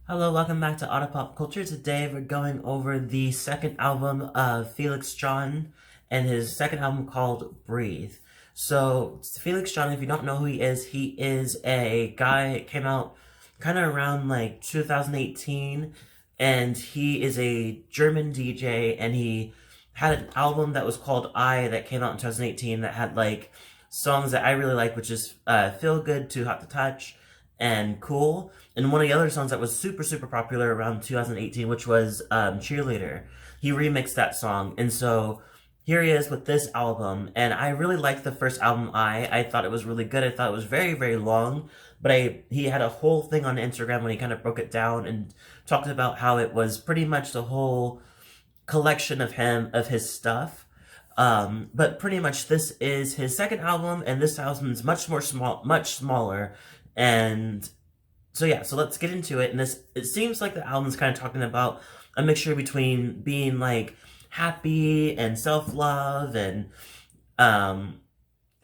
Hello, welcome back to Otter Pop Culture. Today we're going over the second album of Felix Jaehn and his second album called Breathe. So, Felix Jaehn, if you don't know who he is a guy, came out kind of around like 2018, and he is a German DJ, and he had an album that was called I that came out in 2018 that had like songs that I really like, which is Feel Good, Too Hot to Touch, and Cool. And one of the other songs that was super popular around 2018, which was Cheerleader. He remixed that song. And so here he is with this album. And I really liked the first album, I thought it was really good. I thought it was very long. But he had a whole thing on Instagram when he kind of broke it down and talked about how it was pretty much the whole collection of his stuff. But pretty much this is his second album, and this album is much smaller. And so yeah, so let's get into it. And it seems like the album's kind of talking about a mixture between being like happy and self-love and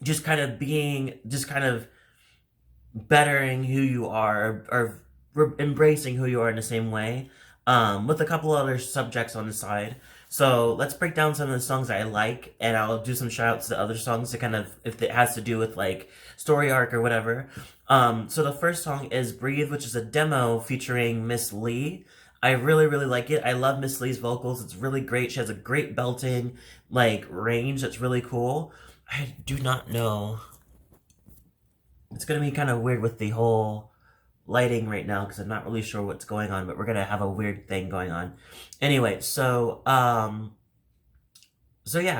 just kind of bettering who you are, or embracing who you are in the same way, with a couple other subjects on the side. So let's break down some of the songs I like, and I'll do some shout outs to other songs to kind of, if it has to do with like story arc or whatever. So the first song is Breathe, which is a demo featuring Miss Lee. I really like it. I love Miss Lee's vocals. It's really great. She has a great belting, like, range that's really cool. I do not know. It's gonna be kind of weird with the whole lighting right now because I'm not really sure what's going on, but we're gonna have a weird thing going on. Anyway, so yeah,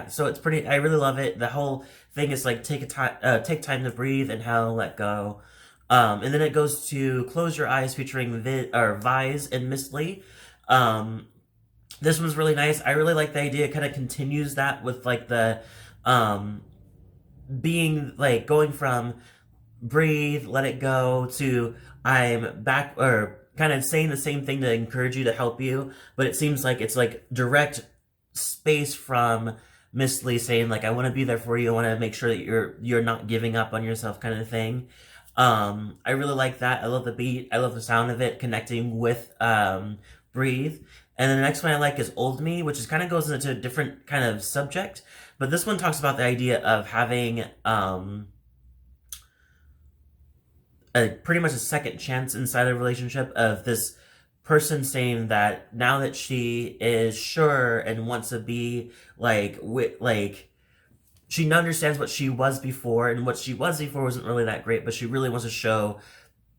so it's pretty. I really love it. The whole thing is like take time to breathe and how to let go. And then it goes to Close Your Eyes featuring VIZE and Miss Lee. This one's really nice. I really like the idea. It kind of continues that with like the being like going from breathe, let it go to I'm back, or kind of saying the same thing to encourage you, to help you. But it seems like it's like direct space from Miss Lee saying like, I want to be there for you. I want to make sure that you're not giving up on yourself, kind of thing. I really like that. I love the beat. I love the sound of it connecting with Breathe. And then the next one I like is Old Me, which is kind of goes into a different kind of subject. But this one talks about the idea of having pretty much a second chance inside a relationship, of this person saying that now that she is sure and wants to be like she understands what she was before, and what she was before wasn't really that great, but she really wants to show.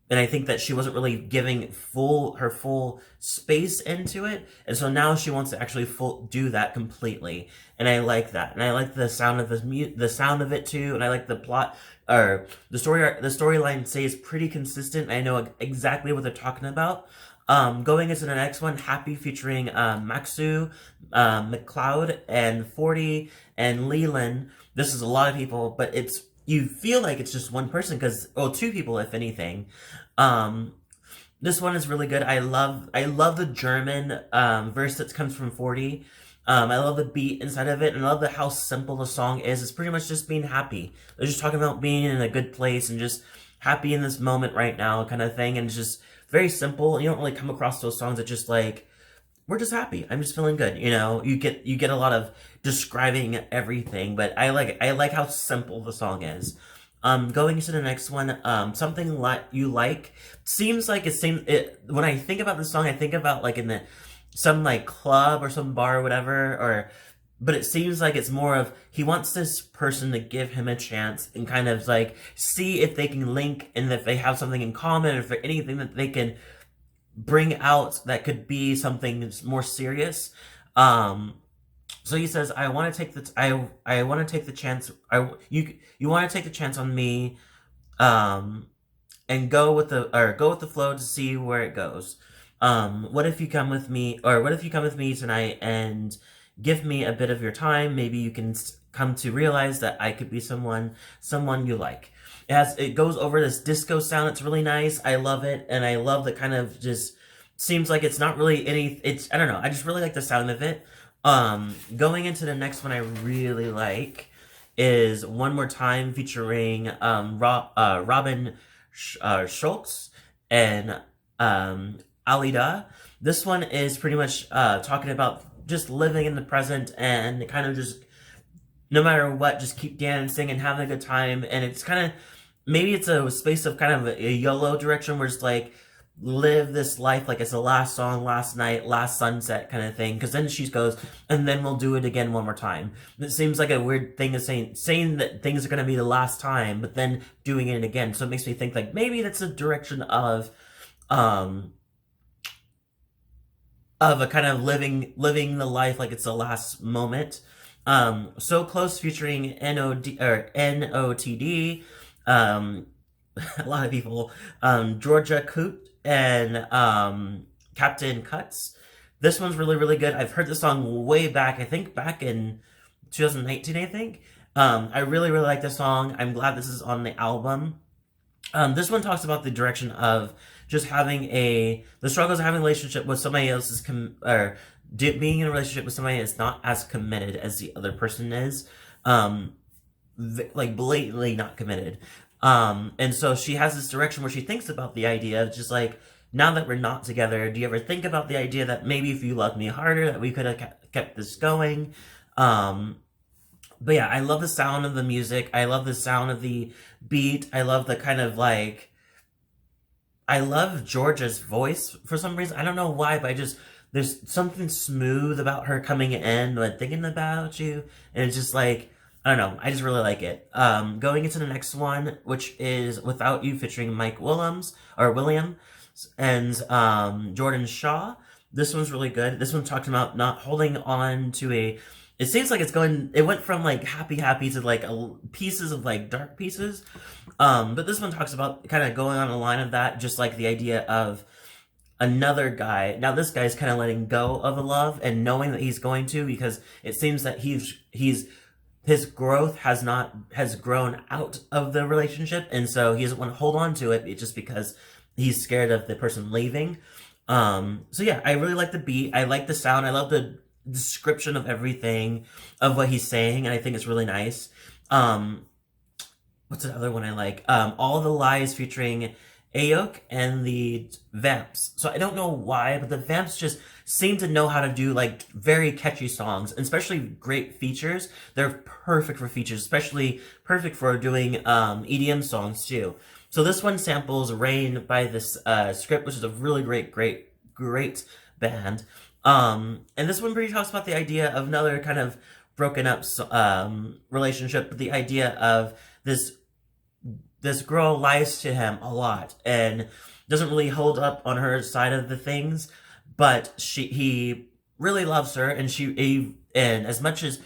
And I think that she wasn't really giving her full space into it, and so now she wants to actually do that completely. And I like that, and I like the sound of the sound of it too, and I like the plot, or the storyline stays pretty consistent. I know exactly what they're talking about. Going into the next one, Happy featuring Miksu, Macloud, and Fourty, and Leland. This is a lot of people, but you feel like it's just one person, two people if anything. This one is really good. I love the German verse that comes from Fourty. I love the beat inside of it, and I love how simple the song is. It's pretty much just being happy. They're just talking about being in a good place and just happy in this moment right now, kind of thing. And it's just very simple. You don't really come across those songs that just like, we're just happy, I'm just feeling good. You get a lot of describing everything, but I like how simple the song is. Going into the next one, Something Like You Like, seems like when I think about this song, I think about like in some like club or some bar or whatever, but it seems like it's more of, he wants this person to give him a chance and kind of like see if they can link, and if they have something in common, or if there's anything that they can bring out that could be something more serious. So he says, I want to take I want to take the chance. You want to take the chance on me, and go with the flow to see where it goes. What if you come with me, tonight and give me a bit of your time? Maybe you can come to realize that I could be someone you like. It goes over this disco sound. It's really nice. I love it, and I love the kind of just seems like it's not really I don't know. I just really like the sound of it. Going into the next one I really like is One More Time featuring Robin Schulz and Alida. This one is pretty much talking about just living in the present and kind of just no matter what, just keep dancing and having a good time. And it's kind of, maybe it's a space of kind of a YOLO direction where it's like, live this life like it's the last song, last night, last sunset kind of thing. Because then she goes, and then we'll do it again one more time. It seems like a weird thing of saying that things are going to be the last time, but then doing it again. So it makes me think like maybe that's a direction of a kind of living the life like it's the last moment. So Close featuring NOTD, a lot of people, Georgia Coot and Captain Cuts. This one's really, really good. I've heard this song way back, I think back in 2019, I think. I really, really like this song. I'm glad this is on the album. This one talks about the direction of just having the struggles of having a relationship with somebody else's, being in a relationship with somebody that's not as committed as the other person is, like blatantly not committed. And so she has this direction where she thinks about the idea of just like, now that we're not together, do you ever think about the idea that maybe if you loved me harder, that we could have kept this going? But yeah, I love the sound of the music. I love the sound of the beat. I love the kind of like, I love Georgia's voice for some reason. I don't know why, but there's something smooth about her coming in, like thinking about you. And it's just like, I don't know. I just really like it. Going into the next one, which is Without You featuring Mike Williams and Jordan Shaw. This one's really good. This one talked about not holding on to it seems like it went from like happy to like pieces of like dark pieces. But this one talks about kind of going on the line of that, just like the idea of another guy. Now this guy's kind of letting go of a love and knowing that he's going to, because it seems that his growth has grown out of the relationship, and so he doesn't want to hold on to it just because he's scared of the person leaving. So yeah, I really like the beat. I like the sound. I love the description of everything of what he's saying, and I think it's really nice. What's the other one I like? All the Lies featuring Alok and the Vamps. So I don't know why, but the Vamps just seem to know how to do like very catchy songs, and especially great features. They're perfect for features, especially perfect for doing EDM songs too. So this one samples Rain by this Script, which is a really great band. And this one pretty talks about the idea of another kind of broken up relationship, but the idea of this girl lies to him a lot and doesn't really hold up on her side of the things, but he really loves her, and and as much as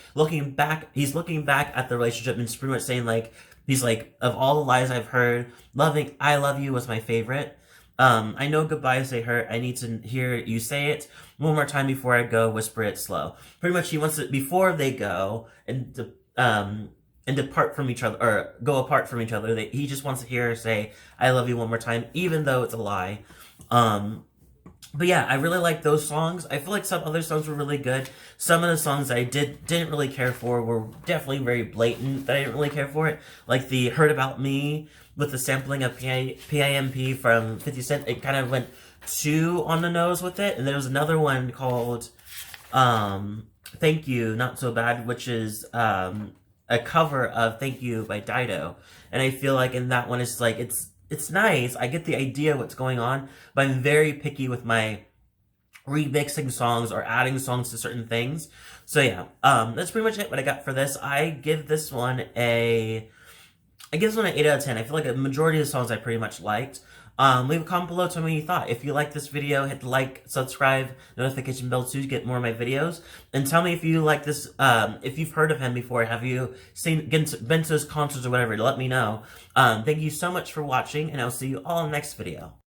he's looking back at the relationship and pretty much saying like, he's like, of all the lies I've heard, I love you was my favorite. I know goodbyes they hurt. I need to hear you say it one more time before I go. Whisper it slow. Pretty much, he wants it before they go and depart from each other, or go apart from each other. He just wants to hear her say, "I love you" one more time, even though it's a lie. But yeah, I really like those songs. I feel like some other songs were really good. Some of the songs I didn't really care for were definitely very blatant that I didn't really care for it. Like the Heard About Me with the sampling of PIMP from 50 Cent. It kind of went too on the nose with it. And there was another one called Thank You, Not So Bad, which is a cover of Thank You by Dido. And I feel like in that one it's like, it's nice. I get the idea what's going on, but I'm very picky with my remixing songs or adding songs to certain things. So yeah, that's pretty much it. What I got for this, I give this one an 8 out of 10. I feel like a majority of the songs I pretty much liked. Leave a comment below, tell me what you thought. If you like this video, hit the like, subscribe, notification bell too to get more of my videos. And tell me if you like this, if you've heard of him before, have you been to his concerts or whatever, let me know. Thank you so much for watching, and I'll see you all in the next video.